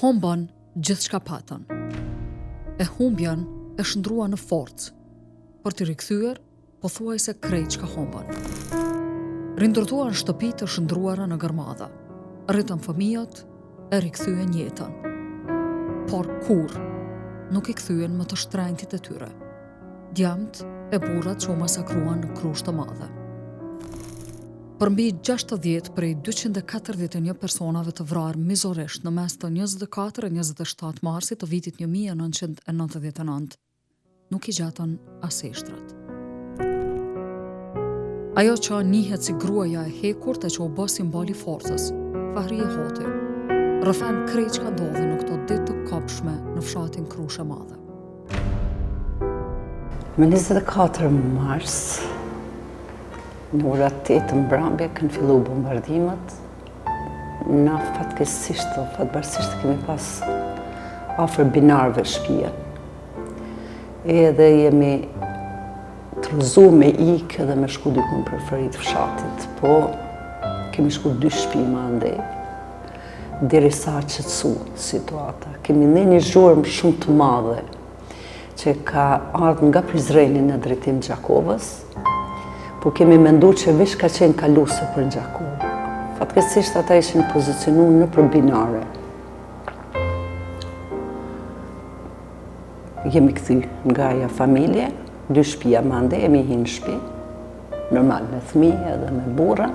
Humbën gjithçka patën. E humbjen e shndrua në forcë, për t'i rikthyer pothuajse krejt çka humbën. Rindërtuan shtëpi të shndruara në gërmadha, rritën fëmijët, e rikthyen jetën. Por kur nuk i kthyen më të shtrenjtit e tyre. Djamt e burrat që u masakruan në Krushë të Madhe. Përmbi 60 prej 241 personave të vrarë mizorisht në mes të 24 e 27 marsit të vitit 1999, nuk i gjatën as eshtrat. Ajo që njihet si gruaja e hekurt e që u bë simboli forcës, Fahrie Hoti, rrëfen krejt që ka ndodhi në këto ditë të kopshme në fshatin Krushë e Madhe. Më 24 mars, në orat 8 mbrëmje kanë fillu bombardimet. Na fatkeqësisht, fatbarësisht kemi pas afër binarëve shtëpia. Edhe jemi trëzu me ikë edhe me shku dikun për ferit fshatit, po kemi shku 2 shtëpi më andej, derisa qetësu situata. Kemi një zhurmë shumë të madhe që ka ardhur nga Prizreni në drejtim Gjakovës, po kemi mendu që vish ka qenë kaluse për Gjakovë. Fatkeqësisht ata ishin pozicionu në përbinare. Jemi kthy nga ajo familje, 2 shtëpia më andej, jemi hinë shtëpi, normal me fëmijë edhe me burra,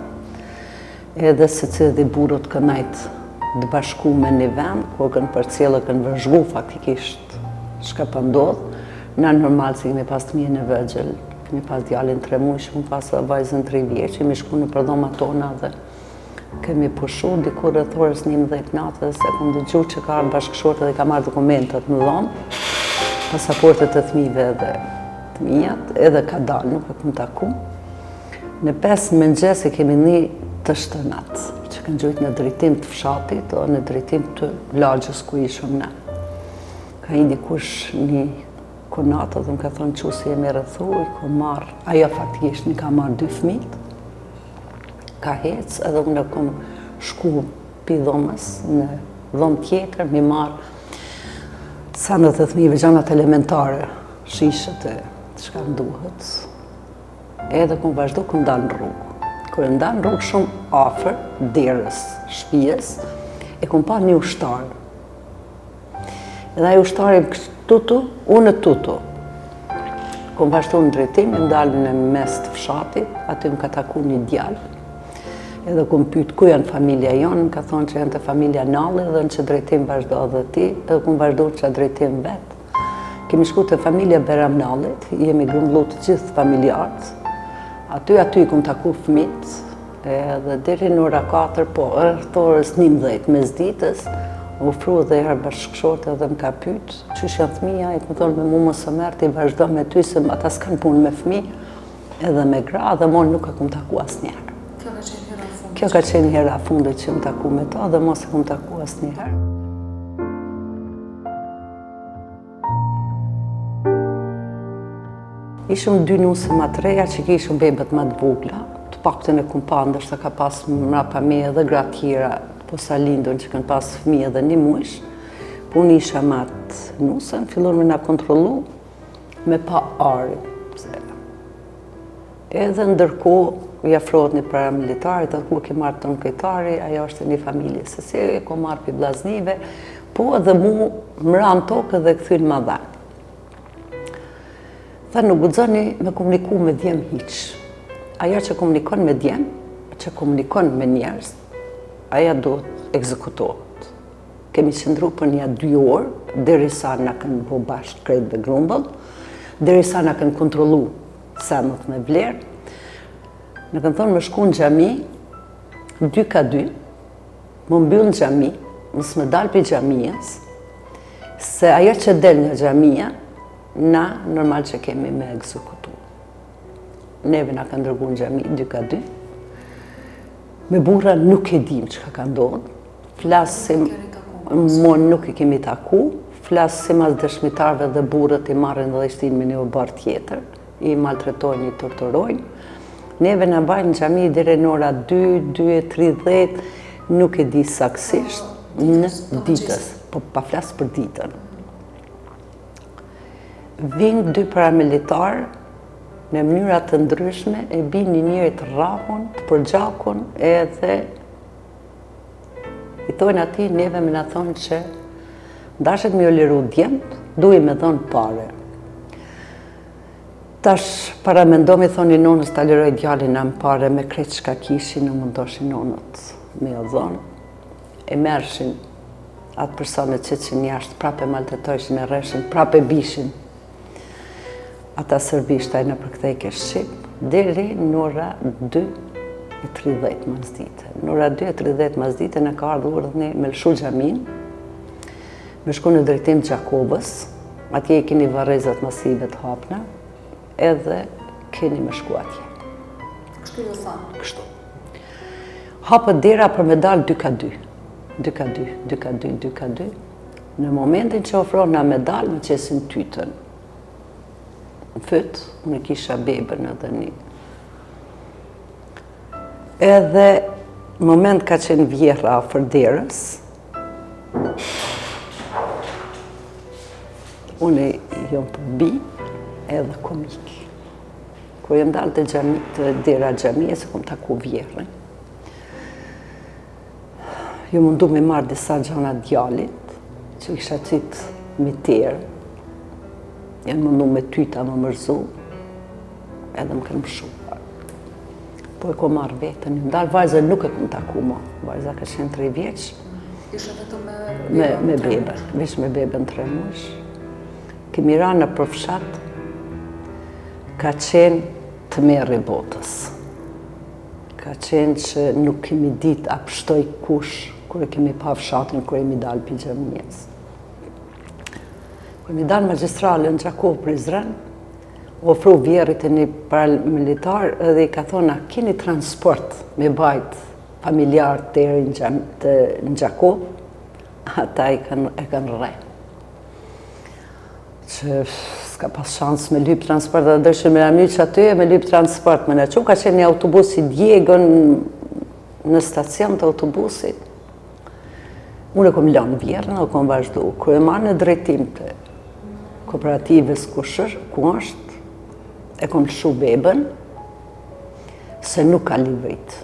edhe secili dhe burrët kanë nejtë të bashku me një vend, ku kanë përcjellë, kanë vëzhgu faktikisht çka po ndodh. Na normal se kemi pas fëmijën e vëgjël, kemi pas djalin 3 muaj, kemi pas vajzën 3 vjeç, kemi shku në përdhomat tona dhe kemi pushu diku rreth orës 11 natës, se kam dëgju që ka ardhur bashkëshorta dhe ka marrë dokumentat në dhomë, pasaportet e fëmijëve dhe fëmijat, edhe ka dalë, nuk e kam taku. Në 5 mëngjes e kemi një të shtenat, që kanë gjujt në drejtim të fshatit, o në drejtim të lagjës ku ishëm ne. Ka i dikush një konatë, dhe më ka thonë që si jemi rrethu, i ko marrë, ajo faktikisht një ka marrë 2 fëmijët, ka hecë, edhe unë e kom shku pi dhomës në dhomë tjetër, mi marrë sanët e fëmijëve, gjanat elementare, shishët e çka më duhet, edhe kom vazhdu kom dalë në rrugë. Kër e nda në rrugë shumë afër, derës, shtëpies, e kom pa një ushtarë. Edhe ai ushtari tutu, unë tutu. Kom vazhdu në drejtim, më dalë në mes të fshatit, aty më ka taku një djalë. Edhe kom pyet ku janë familja jonë, më ka thonë që janë të familja Nalli dhe në që drejtim vazhdo edhe ti, edhe kom vazhdu në që drejtim vetë. Kemi shku të familja Beram Nallit, jemi grumbullu të gjithë familjarët. Aty i kom taku fëmijët, edhe deri në ora 4, po rreth orës 11 mesditës, u ofru dhe herë bashkëshorte dhe më ka pyet, çysh janë fëmija, i kom thonë me mu mos e merr, ti vazhdo me ty se ata s'kan punë me fëmijë, edhe me gra, dhe mon nuk e kom taku asnjëherë. Kjo ka qenë hera e fundit që më taku me ta dhe mos e kom taku asnjëherë. Ishëm 2 nuse ma të reja që kishëm bebet ma të vogla, të paktën e kom pa, ndërsa ka pas mrapa me edhe gra tjera, po sa lindën që kanë pas fëmijë edhe 1 muaj. Po unë isha ma të nusën, fillon me na kontrollu me pa ari. Edhe ndërkohë i afrohet një paramilitarit, atë ku ke marrë tonë kejtari, ajo është një familje seseri, ko marrë pi blaznive, po edhe mu më ranë tokë dhe këthyn ma dhe. Tha nuk guxoni me komuniku me djem hiq. Aja që komunikon me djem, që komunikon me njerëz, aja do të ekzekutohet. Kemi qëndru për një 2 orë, derisa na kanë bo bashkë krejt dhe grumbull, derisa na kanë kontrollu senët me vlerë. Në kanë thonë me shku në xhami, 2 ka 2, më mbyll në xhami, mos më dal për xhamijes, se ajo që del nga xhamia, na normal që kemi me ekzekutu. Neve na kanë dërgu në xhami 2 ka 2. Me burra nuk e dim që ka ndodhur. Flasim, nuk i kemi taku, flasim as dëshmitarve dhe burrët i marrin dhe shtin me një bar tjetër, i maltretojnë, i torturojnë. Neve na bajnë në xhami deri në ora 2, 2:30, nuk e di saksisht, në ditës. po pa flas për ditën. Vinë 2 paramilitarë në mënyra të ndryshme, e bin njërit rrahun, të përgjakun, edhe i thonë ati, neve me na thonë që ndashet me jo liru djemët, duhi me dhonë pare. Tash paramendomi thoni nonës ta liroj djalin në pare me krejt shka kishin, në mundoshin nonët me jo dhonë. E mershin atë personet që jashtë, prape maltretojshin, e reshin, prape bishin ata serbishtaj në përkthejke Shqip, deri në ora 2:30 masdite. Në ora 2:30 masdite në ka ardhur urdhni me lshu xhamin, me shku në drejtim Gjakobës, atje i keni varrezat masive të hapna, edhe keni me shku atje. Kështu ju thanë? Kështu. Hapët dera për me dalë 2x2. 2x2, 2x2, 2x2. Në momentin që ofron na me dalë, me qesin tytën. Në fyt, unë kisha bebën edhe një. Edhe moment ka qenë vjera afër derës, unë jom përbi edhe komik. Kër jem dalë të dera xhamie, se kom taku vjerën, ju mundu me marrë disa gjana djalit, që isha qitë miterë, janë mundu me tyta më mërzu, edhe më kënë mëshu. Po e ko marrë vetën, një ndalë vajzën nuk e këmë taku mo, vajza ka qenë 3 vjeqë. Isha vetëm Me bebën, vish me bebën 3 muaj. Kemi ranë në përfshat, ka qenë të merë botës. Ka qenë që nuk kemi ditë a pështoj kush, kërë kemi pa fshatin, kërë kemi dalë për xhamies. Kërë mi dalë magjistrale në Gjakov Prizren, ofru vjerit e një paramilitar edhe i ka thonë, a keni transport me bajt familjar të eri në Gjakov? Ata e kanë rre. Që s'ka pas shansë me lyp transport, dhe dëshën me ramyq aty e me lyp transport. Me në që ka qenë një autobus i djegën në stacion të autobusit. Unë e kom lanë vjerën dhe kom vazhdu. Kërë e marrë në drejtim të kooperativës ku është, e kom lshu bebën, se nuk ka livrit.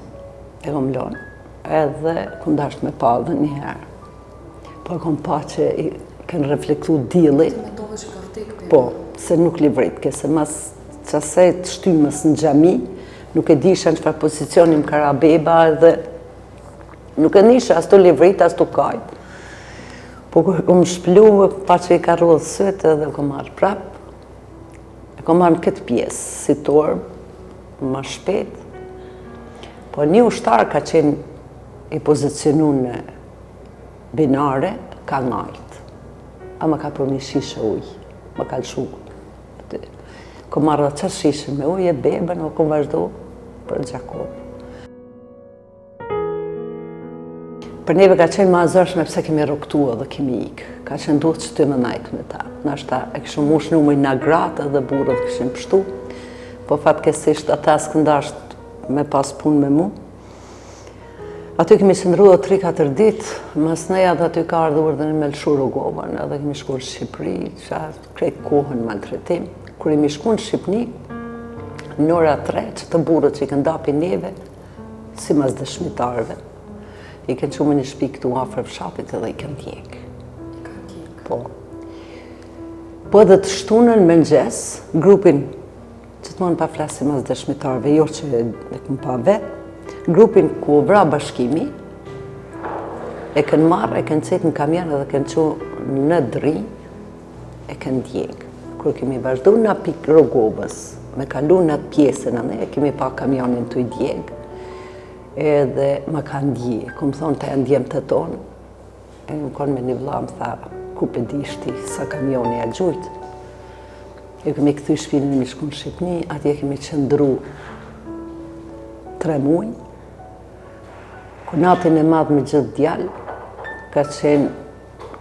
E kom lanë, edhe kom dasht me pa dhe njëherë. Po e kom pa që i kënë reflektu dili. Po, se nuk livrit, se mas qasaj të shtymës në xhami, nuk e disha në qëfar pozicionim kara beba edhe nuk e nisha as të livrit, as të kajt. Po kërë kom shplu, pa që i ka rodhë sëtë edhe kom marrë prap. E kom marrë në këtë pjesë, si torbë, ma shpet. Po një ushtar ka qenë i pozicionu në binare, ka ngajt. A më ka përmi shishe ujë, më ka lëshu. Kom marrë dhe qërë shishe me ujë, e bebën, o kom vazhdo për Gjakov. Për neve ka qenë ma zërshme pse kemi roktu edhe kemi ikë. Ka qenë duhet që të më najtë me ta. Nashta e këshu mush numëj në gratë edhe burët këshim pështu. Po fatkesisht ata s'këndasht me pas pun me mu. Aty kemi qëndru dhe 3-4 ditë, mas neja dhe aty ka ardhur dhe në me lëshu Rogovën, edhe kemi shku në Shqipëri, që krejt kohën maltretim. Kër imi shku në Shqipëni, në ora 3, që të burët që i këndapi neve, si mas dëshmitarve, i kënë qumë një shpi këtu afër fshatit edhe i kënë djekë. Po. Po edhe të shtunën me mëngjes, grupin, që të mënë pa flasim as dëshmitarve, jo që e këmë pa vetë, grupin ku vra bashkimi, e kënë marrë, e kënë cetë në kamion edhe kënë që në dri, e kënë djekë. Kër kemi vazhdu në pikë Rogovës, me kalu në atë pjesën anë, e kemi pa kamionin të i djekë, edhe ma ka ndje, kom thonë të e ndjem të tonë, e më konë me një vla më tha, ku pe dishti sa kamioni a gjujtë. E kemi këthy shpinë në shku në Shqipni, atje kemi qëndru 3 muaj. Konatin e madhë me gjithë djallë, ka qenë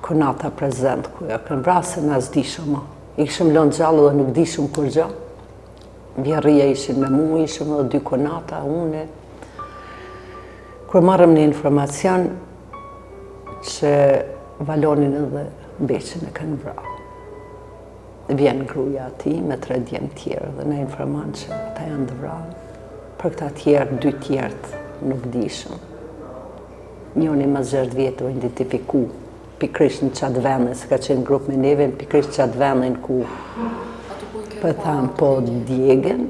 konata prezent, kuja kënë vrasë në as dishëm ma. I këshëm lënë gjallë dhe nuk dishëm kur gjë. Vjerria ishin me mu, ishëm edhe 2 konata, une. Kër marrëm një informacion që Valonin edhe beqin e kanë vrarë. Vjen gruaja ati me 3 djemë tjerë dhe na informon që ata janë të vrarë. Për këta tjerë, 2 tjerët nuk dishëm. Njoni mas 6 vjetë u identifiku pikrisht në qatë vendin, se ka qenë grup me neve, pikrisht qatë vendin ku për thamë po djegën,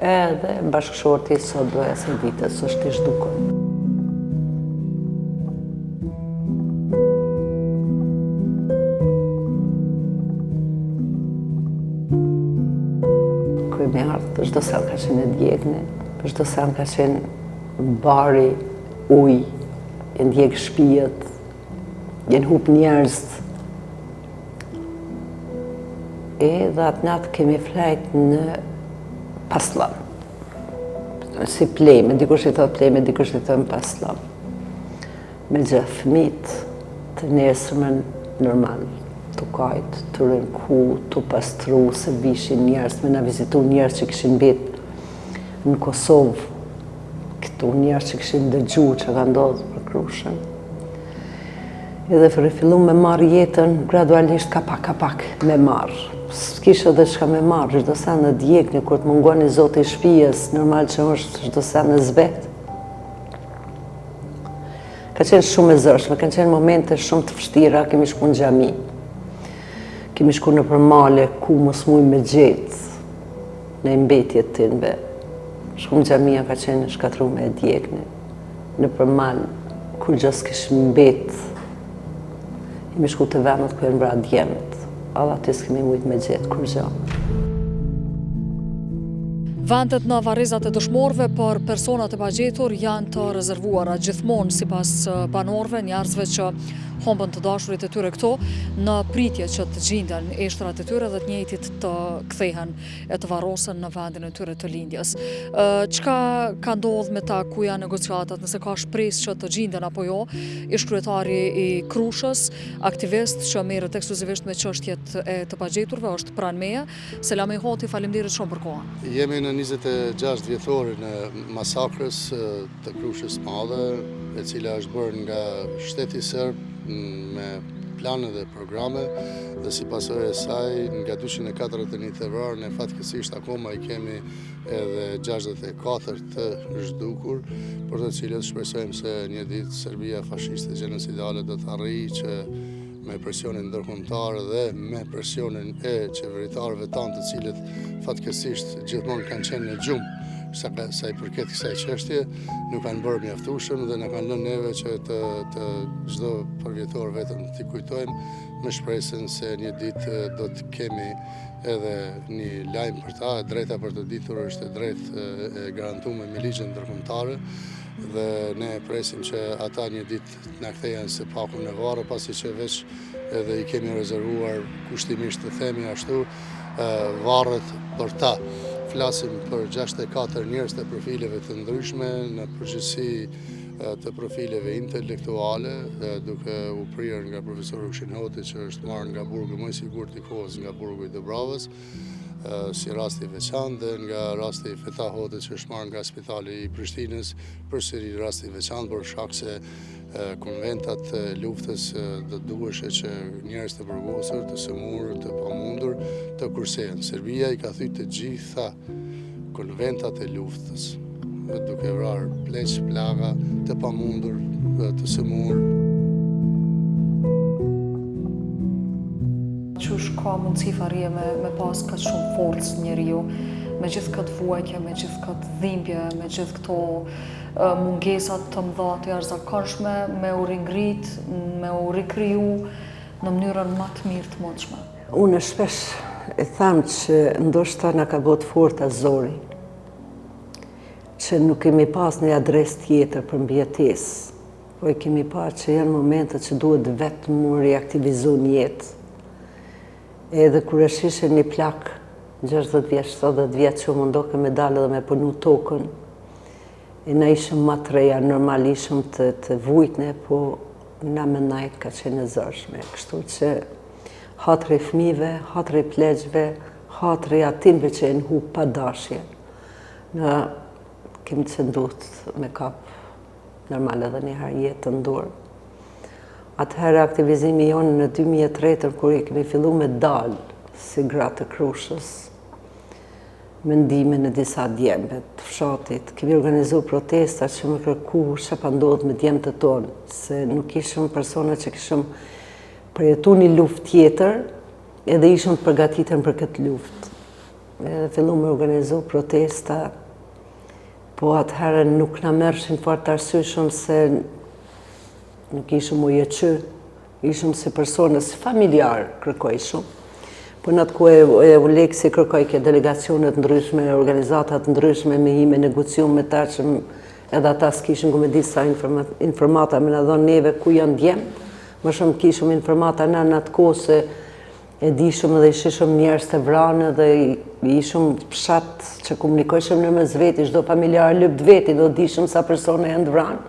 edhe bashkëshorti sot doja se ditës është i zhdukën. Kërë me ardhë, çdo sen ka qenë e djegëne, çdo sen ka qenë bari, ujë, e ndjekë shtëpijet, jenë hup njerëz. Edhe atë natë kemi flajt në Paslam. Si pleme, dikush i thot pleme, dikush i thot Paslam. Me gjithë fëmijët të nesërmen normal, të kajt, të rënku, të pastru, se vishin njerëz, me na vizitu njerëz që kishin mbet në Kosovë, këtu njerëz që kishin dëgju që ka ndodhur për Krushën. Edhe rifillum me marrë jetën, gradualisht ka pak me marrë. S'kisha dhe çka me marrë, çdo sen në djegni, kur të mungoni zoti i shtëpisë, normal që është çdo sen në zbet. Ka qenë shumë e zërshme, kanë qenë momente shumë të vështira, kemi shku në xhami. Kemi shku në përmale ku mos muj me gjetë në mbetjet tinve. Shku në xhamia ka qenë shkatrume e djegni. Në përmal, kur gjës kish mbet, kemi shku të vendet ku e mbra djemët. Alla aty s'kemi mujt me gjetë kur gjë. Vendet në varrizat e dëshmorëve për personat e pagjetur janë të rezervuara gjithmonë sipas banorëve, njerëzve që humbën të dashurit e tyre këto, në pritje që të gjenden eshtrat e tyre dhe të njëjtit të kthehen e të varrosen në vendin e tyre të lindjes. Çka ka ndodhur me ta, ku janë negociatat, nëse ka shpresë që të gjenden apo jo, ish kryetari i Krushës, aktivist që merret ekskluzivisht me çështjet e të pagjeturve, është pranë meje. Selami Hoti, faleminderit shumë për kohën. Jemi në 26 vjetorin e masakrës të Krushës Madhe, e cila është bërë nga shteti serb me plane dhe programe, dhe si pasojë e saj nga 241 thevrar ne fatkeqësisht akoma i kemi edhe 64 të zhdukur, për të cilët shpresojmë se një ditë Serbia fashiste gjenocidale do të arrijë që me presionin ndërkombëtar dhe me presionin e qeveritarëve tanë, të cilët fatkeqësisht gjithmonë kanë qenë në gjumë sa i përket kësaj çështje, nuk kanë bërë mjaftueshëm dhe na kanë lënë neve që të çdo përvjetor vetëm t'i kujtojmë me shpresën se një ditë do të kemi edhe një lajm për ta. Drejta për të ditur është drejtë e garantuar me ligjin ndërkombëtar dhe ne presim që ata një ditë na kthejnë së paku në varë, pasi që veç edhe i kemi rezervuar kushtimisht të themi ashtu varret për ta. Flasim për 64 njerëz të profileve të ndryshme, në përgjithësi të profileve intelektuale, duke u prirë nga profesor Rukshin Hoti, që është marrë nga burgu më i sigurt i kohës, nga burgu i Dubravës, si rasti veçantë, dhe nga rasti Feta Hoti, që është marrë nga spitali i Prishtinës, përsëri rasti veçantë për shkak se konventat e luftës do duheshe që njerëz të burgosur, të sëmurë, të pamundur të kursehen. Serbia i ka thyrë të gjitha konventat e luftës, duke vrarë pleq, plaga, të pamundur, të sëmurë. Qush ka mundësi farije me pas këtë shumë forcë njeriu, me gjithë këtë vuajtje, me gjithë këtë dhimbje, me gjithë këto mungesat të mëdha të jashtëzakonshme, me u ringrit, me u rikriju në mënyrën më të mirë të mundshme. Unë shpesh e tham që ndoshta na ka bërë fort azori, që nuk kemi pas një adresë tjetër për mbijetesë, po e kemi parë që janë momente që duhet vetëm mu reaktivizu një jetë. Edhe kur e shishe një plak 60 vjeç, 70 vjeç që mundohë me dalë dhe me punu tokën, e na ishëm ma të reja, normal ishëm të vujtne, po na me najtë ka qenë e zërshme. Kështu që hatri fëmijëve, hatri pleqve, hatri atimve që e në hu pa dashje. Në kemi të duhet me kap normal edhe një herë jetë të ndurë. Atëherë aktivizimi jonë në 2003, kur i kemi fillu me dalë si gratë të Krushës, me ndihme në disa djembe të fshatit, kemi organizu protesta që më kërku që pa ndodhë me djemët e tonë, se nuk ishëm persona që kishëm përjetu një luft tjetër, edhe ishëm përgatitën për këtë luft. Edhe fillu me organizu protesta, po atëherë nuk na merrshin fort të arsyeshëm se nuk ishëm ujëqy, ishëm si persona, si familjar kërkojshëm. Po në atë ku e Uleksi kërkoj ke delegacionet ndryshme, organizatat ndryshme me i me negocium me ta që edhe ata s'kishin ku me disa informata me në dhonë neve ku janë djemë. Më shumë kishëm informata në atë kohë se e dishëm edhe ishëm njerës të vranë dhe ishëm pshat që komunikojshëm në mes veti, çdo familjar lypt veti, do dishëm sa persona janë të vranë.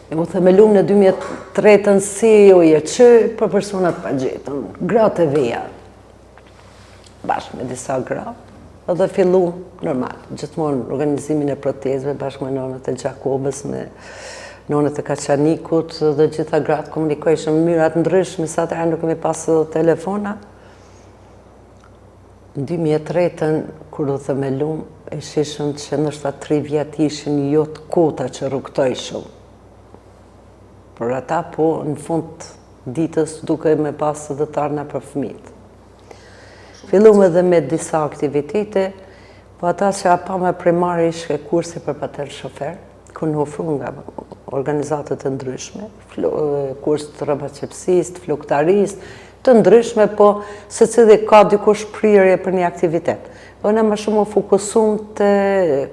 E mu themelum në 2003 si ujëqy për personat pa gjetën, gratë e veja, bashkë me disa gra, edhe fillu normal, gjithmonë organizimin e protezve bashkë me nonët e Gjakobës, me nonët e Kaçanikut dhe gjitha gratë komunikojshëm në mënyrat ndryshme, sa të nuk kemi pasë telefona. Në 2003, kur u themelum, e shishëm që nështë 3 vjetë ishin jo të kota që rrugtojshëm. Por ata po në fund ditës duke me pasë dhe tarna për fëmijët. Fillum edhe me disa aktivitete, po ata që pa me primari ishke kursi për patent shofer, ku në ofru nga organizatët të ndryshme, kurs të rrëbaqepsist, fluktarist, të ndryshme, po se cilë ka dikush prirje për një aktivitet. Po në më shumë u fokusum të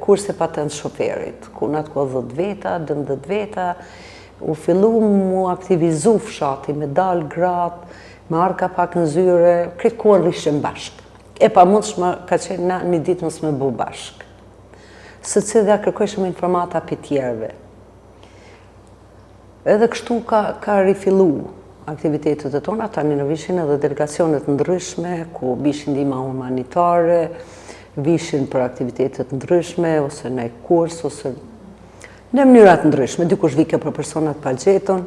kursi patent shoferit, ku në atë ko 10 veta, 12 veta, u fillu mu aktivizu fshati, me dal gratë, me arka pak në zyre, këtë kohën rishëm bashkë. E pa mund shma ka qenë na një ditë mësë me bu bashkë. Së cilë dhe kërkojshëm informata për tjerve. Edhe kështu ka rifillu aktivitetet e tona, tani në vishin edhe delegacionet ndryshme, ku vishin ndihma humanitare, vishin për aktivitetet ndryshme, ose në kurs, ose në mënyrat ndryshme, dikush vike për personat pa gjetën,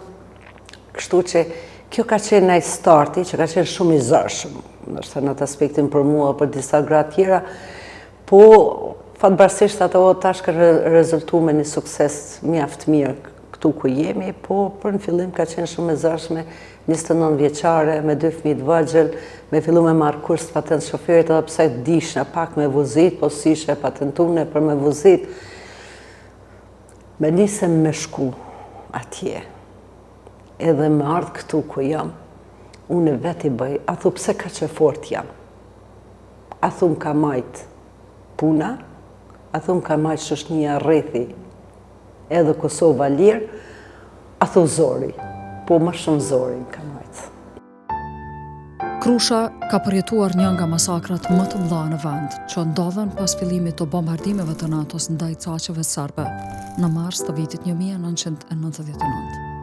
kështu që kjo ka qenë një starti që ka qenë shumë i zërshëm, nështë në atë aspektin për mua, për disa gratë tjera, po fatbarësisht ato tash ka rezultu me një sukses mjaft mirë këtu ku jemi, po për në fillim ka qenë shumë i zërshme, 29 vjeqare, me 2 fëmijë të vëgjël, me fillu me marrë kurs patent shoferit, edhe pse dishna pak me vozit, po si ishe patentune për me vozit, me nisem me shku atje, edhe me ardhë këtu ku jam, unë veti bëj, a thu pse ka që fort jam, a thu më ka majt puna, a thu më ka majt shoshnia rrethi, edhe Kosova lirë, a thu zori, po më shumë zori më ka majt. Krusha ka përjetuar një nga masakrat më të mëdha në vend, që ndodhen pas fillimit të bombardimeve të NATO-s ndaj caqeve serbe në mars të vitit 1999.